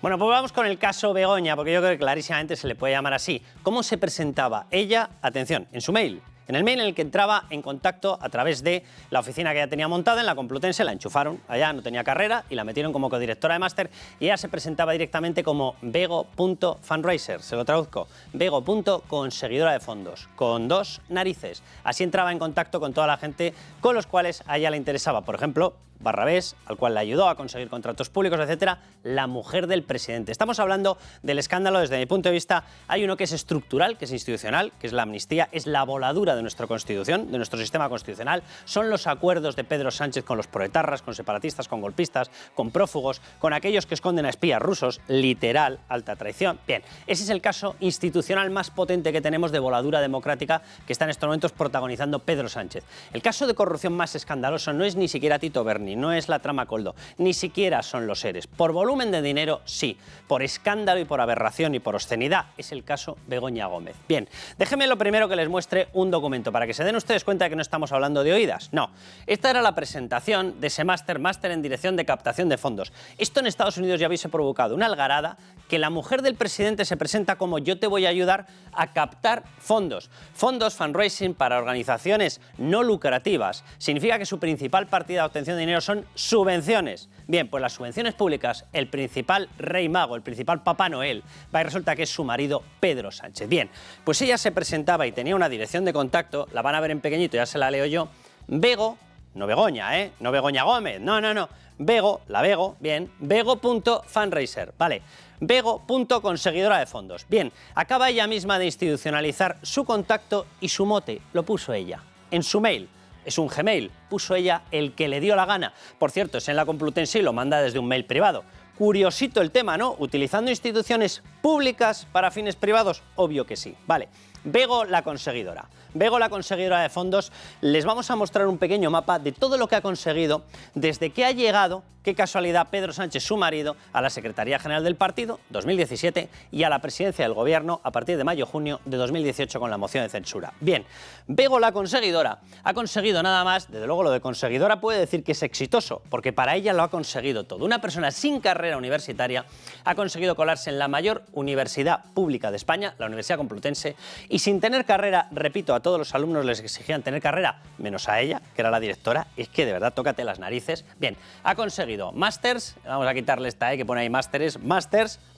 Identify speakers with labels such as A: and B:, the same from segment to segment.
A: Bueno, pues vamos con el caso Begoña, porque yo creo que clarísimamente se le puede llamar así. ¿Cómo se presentaba ella? Atención, en su mail. En el mail en el que entraba en contacto a través de la oficina que ya tenía montada en la Complutense, la enchufaron allá, no tenía carrera, y la metieron como codirectora de máster, y ella se presentaba directamente como Bego.fundraiser, se lo traduzco, Bego.conseguidora de fondos, con 2 narices. Así entraba en contacto con toda la gente con los cuales a ella le interesaba, por ejemplo, Barrabés, al cual le ayudó a conseguir contratos públicos, etcétera, la mujer del presidente. Estamos hablando del escándalo desde mi punto de vista. Hay uno que es estructural, que es institucional, que es la amnistía, es la voladura de nuestra Constitución, de nuestro sistema constitucional. Son los acuerdos de Pedro Sánchez con los proetarras, con separatistas, con golpistas, con prófugos, con aquellos que esconden a espías rusos, literal, alta traición. Bien, ese es el caso institucional más potente que tenemos de voladura democrática que está en estos momentos protagonizando Pedro Sánchez. El caso de corrupción más escandaloso no es ni siquiera Tito Berni, no es la trama Coldo, ni siquiera son los ERES. Por volumen de dinero, sí. Por escándalo y por aberración y por obscenidad, es el caso Begoña Gómez. Bien, déjenme lo primero que les muestre un documento para que se den ustedes cuenta de que no estamos hablando de oídas. No, esta era la presentación de ese máster en dirección de captación de fondos. Esto en Estados Unidos ya hubiese provocado una algarada, que la mujer del presidente se presenta como yo te voy a ayudar a captar fondos. Fondos, fundraising para organizaciones no lucrativas. Significa que su principal partida de obtención de dinero son subvenciones. Bien, pues las subvenciones públicas, el principal rey mago, el principal Papá Noel, va y resulta que es su marido Pedro Sánchez. Bien, pues ella se presentaba y tenía una dirección de contacto, la van a ver en pequeñito, ya se la leo yo, Bego, no Begoña, no Begoña Gómez, no, Bego, la Bego, bien, Bego.fundraiser, vale, Bego.conseguidora de fondos. Bien, acaba ella misma de institucionalizar su contacto y su mote, lo puso ella, en su mail. Es un Gmail, puso ella el que le dio la gana. Por cierto, es en la Complutense y lo manda desde un mail privado. Curiosito el tema, ¿no? ¿Utilizando instituciones públicas para fines privados? Obvio que sí. Vale. Bego la conseguidora. Bego la conseguidora de fondos. Les vamos a mostrar un pequeño mapa de todo lo que ha conseguido desde que ha llegado, qué casualidad, Pedro Sánchez, su marido, a la Secretaría General del Partido, 2017, y a la presidencia del Gobierno a partir de mayo-junio de 2018 con la moción de censura. Bien, Bego la conseguidora ha conseguido nada más, desde luego lo de conseguidora puede decir que es exitoso, porque para ella lo ha conseguido todo. Una persona sin carrera universitaria ha conseguido colarse en la mayor universidad pública de España, la Universidad Complutense, y sin tener carrera, repito, a todos los alumnos les exigían tener carrera, menos a ella, que era la directora, es que de verdad tócate las narices. Bien, ha conseguido másters, vamos a quitarle esta que pone ahí másters,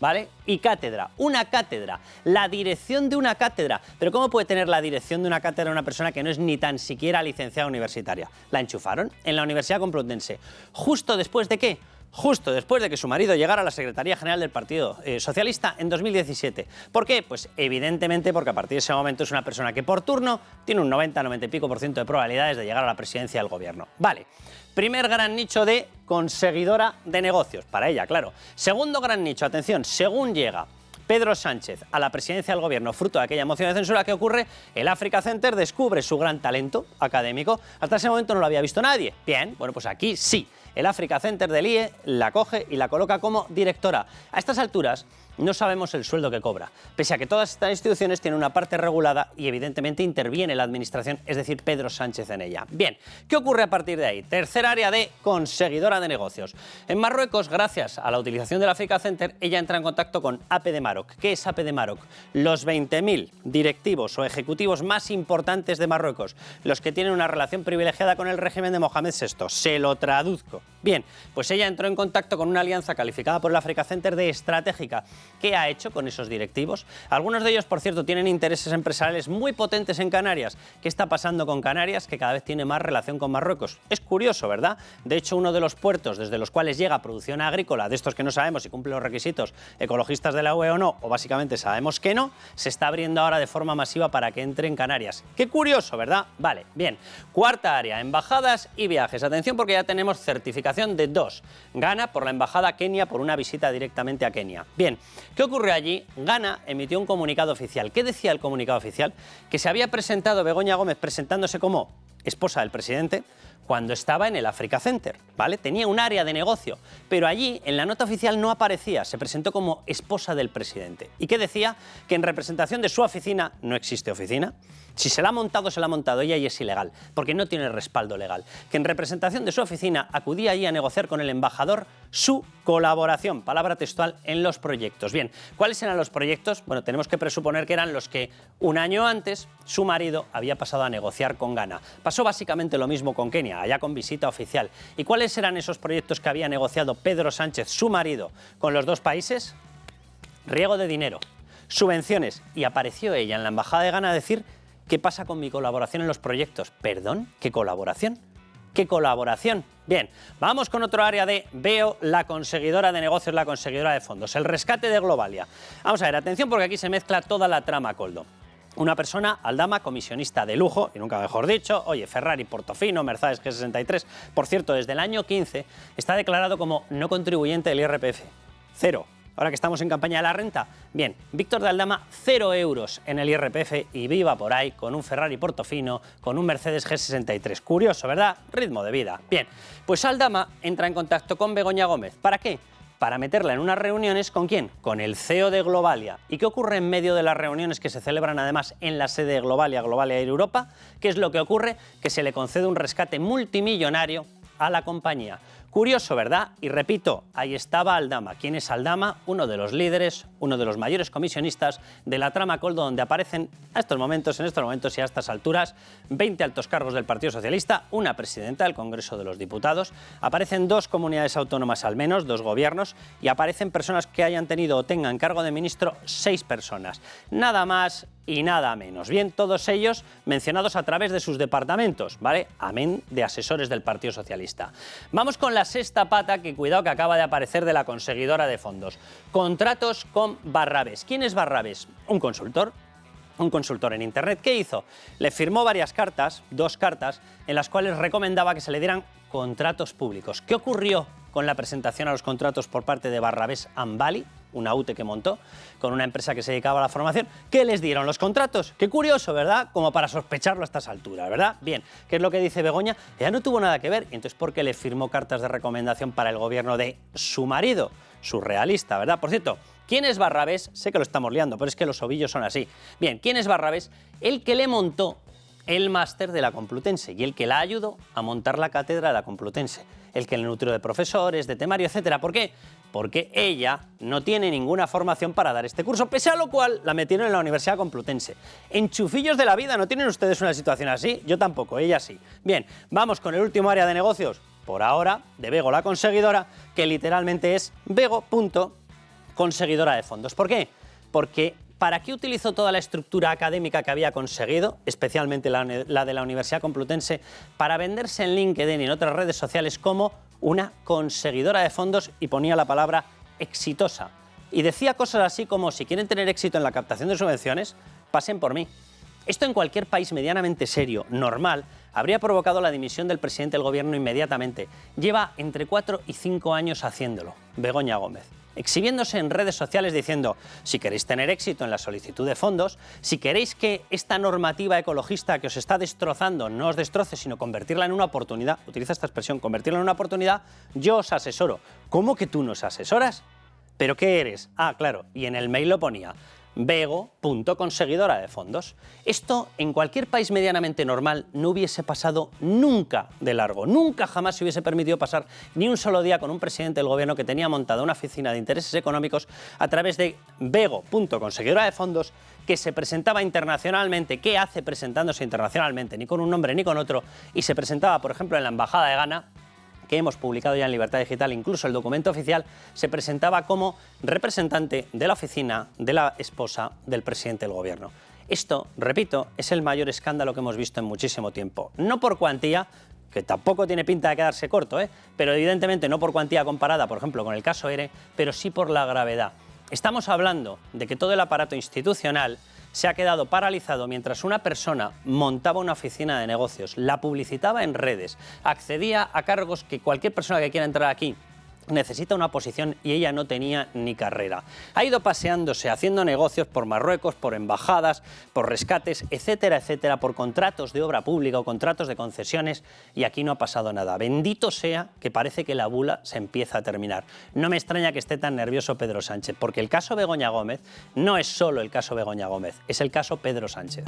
A: ¿vale? Y cátedra, una cátedra, la dirección de una cátedra. Pero ¿cómo puede tener la dirección de una cátedra una persona que no es ni tan siquiera licenciada universitaria? La enchufaron en la Universidad Complutense. ¿Justo después de qué? Justo después de que su marido llegara a la Secretaría General del Partido Socialista en 2017. ¿Por qué? Pues evidentemente porque a partir de ese momento es una persona que por turno tiene un 90 y pico % de probabilidades de llegar a la presidencia del Gobierno. Vale, primer gran nicho de conseguidora de negocios, para ella, claro. Segundo gran nicho, atención, según llega Pedro Sánchez a la presidencia del Gobierno, fruto de aquella moción de censura, ¿qué ocurre? El Africa Center descubre su gran talento académico. Hasta ese momento no lo había visto nadie. Bien, bueno, pues aquí sí. El Africa Center del IE la coge y la coloca como directora. A estas alturas no sabemos el sueldo que cobra, pese a que todas estas instituciones tienen una parte regulada y evidentemente interviene la administración, es decir, Pedro Sánchez en ella. Bien, ¿qué ocurre a partir de ahí? Tercer área de conseguidora de negocios. En Marruecos, gracias a la utilización del Africa Center, ella entra en contacto con AP de Maroc. ¿Qué es AP de Maroc? Los 20.000 directivos o ejecutivos más importantes de Marruecos, los que tienen una relación privilegiada con el régimen de Mohamed VI. Se lo traduzco. Bien, pues ella entró en contacto con una alianza calificada por el Africa Center de estratégica. ¿Qué ha hecho con esos directivos? Algunos de ellos, por cierto, tienen intereses empresariales muy potentes en Canarias. ¿Qué está pasando con Canarias? Que cada vez tiene más relación con Marruecos. Es curioso, ¿verdad? De hecho, uno de los puertos desde los cuales llega producción agrícola, de estos que no sabemos si cumple los requisitos ecologistas de la UE o no, o básicamente sabemos que no, se está abriendo ahora de forma masiva para que entre en Canarias. Qué curioso, ¿verdad? Vale, bien. Cuarta área, embajadas y viajes. Atención porque ya tenemos certificación de 2. Ghana por la embajada a Kenia por una visita directamente a Kenia. Bien, ¿qué ocurre allí? Ghana emitió un comunicado oficial. ¿Qué decía el comunicado oficial? Que se había presentado Begoña Gómez presentándose como esposa del presidente cuando estaba en el Africa Center, ¿vale? Tenía un área de negocio, pero allí en la nota oficial no aparecía, se presentó como esposa del presidente. ¿Y qué decía? Que en representación de su oficina, no existe oficina, Si se la ha montado ella y es ilegal, porque no tiene respaldo legal. Que en representación de su oficina acudía allí a negociar con el embajador su colaboración, palabra textual, en los proyectos. Bien, ¿cuáles eran los proyectos? Bueno, tenemos que presuponer que eran los que un año antes su marido había pasado a negociar con Ghana. Pasó básicamente lo mismo con Kenia, allá con visita oficial. ¿Y cuáles eran esos proyectos que había negociado Pedro Sánchez, su marido, con los dos países? Riego de dinero, subvenciones, y apareció ella en la embajada de Ghana a decir: ¿qué pasa con mi colaboración en los proyectos? ¿Perdón? ¿Qué colaboración? ¿Qué colaboración? Bien, vamos con otro área de Veo, la conseguidora de negocios, la conseguidora de fondos, el rescate de Globalia. Vamos a ver, atención, porque aquí se mezcla toda la trama Koldo. Una persona, Aldama, comisionista de lujo, y nunca mejor dicho, oye, Ferrari, Portofino, Mercedes G63, por cierto, desde el año 15 está declarado como no contribuyente del IRPF. Cero. Ahora que estamos en campaña de la renta, bien, Víctor de Aldama, 0 euros en el IRPF y viva por ahí con un Ferrari Portofino, con un Mercedes G63. Curioso, ¿verdad? Ritmo de vida. Bien, pues Aldama entra en contacto con Begoña Gómez. ¿Para qué? Para meterla en unas reuniones, ¿con quién? Con el CEO de Globalia. ¿Y qué ocurre en medio de las reuniones que se celebran además en la sede de Globalia, Globalia Air Europa? ¿Qué es lo que ocurre? Que se le concede un rescate multimillonario a la compañía. Curioso, ¿verdad? Y repito, ahí estaba Aldama. ¿Quién es Aldama? Uno de los líderes, uno de los mayores comisionistas de la trama Koldo, donde aparecen en estos momentos y a estas alturas 20 altos cargos del Partido Socialista, una presidenta del Congreso de los Diputados, aparecen 2 comunidades autónomas al menos, 2 gobiernos, y aparecen personas que hayan tenido o tengan cargo de ministro 6 personas. Nada más y nada menos. Bien, todos ellos mencionados a través de sus departamentos, ¿vale? Amén de asesores del Partido Socialista. Vamos con la sexta pata, que cuidado que acaba de aparecer, de la conseguidora de fondos. Contratos con Barrabés. ¿Quién es Barrabés? Un consultor en Internet. ¿Qué hizo? Le firmó varias cartas, 2 cartas, en las cuales recomendaba que se le dieran contratos públicos. ¿Qué ocurrió con la presentación a los contratos por parte de Barrabés Ambali, una UTE que montó con una empresa que se dedicaba a la formación? ¿Qué les dieron los contratos? Qué curioso, ¿verdad? Como para sospecharlo a estas alturas, ¿verdad? Bien, ¿qué es lo que dice Begoña? Ella no tuvo nada que ver. ¿Y entonces por qué le firmó cartas de recomendación para el gobierno de su marido? Surrealista, ¿verdad? Por cierto, ¿quién es Barrabés? Sé que lo estamos liando, pero es que los ovillos son así. Bien, ¿quién es Barrabés? El que le montó el máster de la Complutense y el que la ayudó a montar la cátedra de la Complutense, el que le nutrió de profesores, de temario, etcétera. ¿Por qué? Porque ella no tiene ninguna formación para dar este curso, pese a lo cual la metieron en la Universidad Complutense. Enchufillos de la vida, ¿no tienen ustedes una situación así? Yo tampoco, ella sí. Bien, vamos con el último área de negocios, por ahora, de Vego, la conseguidora, que literalmente es Vego.conseguidora de fondos. ¿Por qué? Porque ¿para qué utilizó toda la estructura académica que había conseguido, especialmente la de la Universidad Complutense, para venderse en LinkedIn y en otras redes sociales como una conseguidora de fondos? Y ponía la palabra exitosa. Y decía cosas así como: si quieren tener éxito en la captación de subvenciones, pasen por mí. Esto en cualquier país medianamente serio, normal, habría provocado la dimisión del presidente del gobierno inmediatamente. Lleva entre 4 y 5 años haciéndolo, Begoña Gómez, exhibiéndose en redes sociales diciendo: si queréis tener éxito en la solicitud de fondos, si queréis que esta normativa ecologista que os está destrozando no os destroce, sino convertirla en una oportunidad, utiliza esta expresión, convertirla en una oportunidad, yo os asesoro. ¿Cómo que tú nos asesoras? ¿Pero qué eres? Ah, claro, y en el mail lo ponía: Vego.conseguidora de fondos. Esto en cualquier país medianamente normal no hubiese pasado nunca de largo. Nunca jamás se hubiese permitido pasar ni un solo día con un presidente del gobierno que tenía montada una oficina de intereses económicos a través de Vego.conseguidora de fondos, que se presentaba internacionalmente. ¿Qué hace presentándose internacionalmente? Ni con un nombre ni con otro. Y se presentaba, por ejemplo, en la Embajada de Ghana, que hemos publicado ya en Libertad Digital, incluso el documento oficial, se presentaba como representante de la oficina de la esposa del presidente del gobierno. Esto, repito, es el mayor escándalo que hemos visto en muchísimo tiempo. No por cuantía, que tampoco tiene pinta de quedarse corto, pero evidentemente no por cuantía comparada, por ejemplo, con el caso ERE, pero sí por la gravedad. Estamos hablando de que todo el aparato institucional se ha quedado paralizado mientras una persona montaba una oficina de negocios, la publicitaba en redes, accedía a cargos que cualquier persona que quiera entrar aquí necesita una posición, y ella no tenía ni carrera. Ha ido paseándose, haciendo negocios por Marruecos, por embajadas, por rescates, etcétera, etcétera, por contratos de obra pública o contratos de concesiones, y aquí no ha pasado nada. Bendito sea que parece que la bula se empieza a terminar. No me extraña que esté tan nervioso Pedro Sánchez, porque el caso Begoña Gómez no es solo el caso Begoña Gómez, es el caso Pedro Sánchez.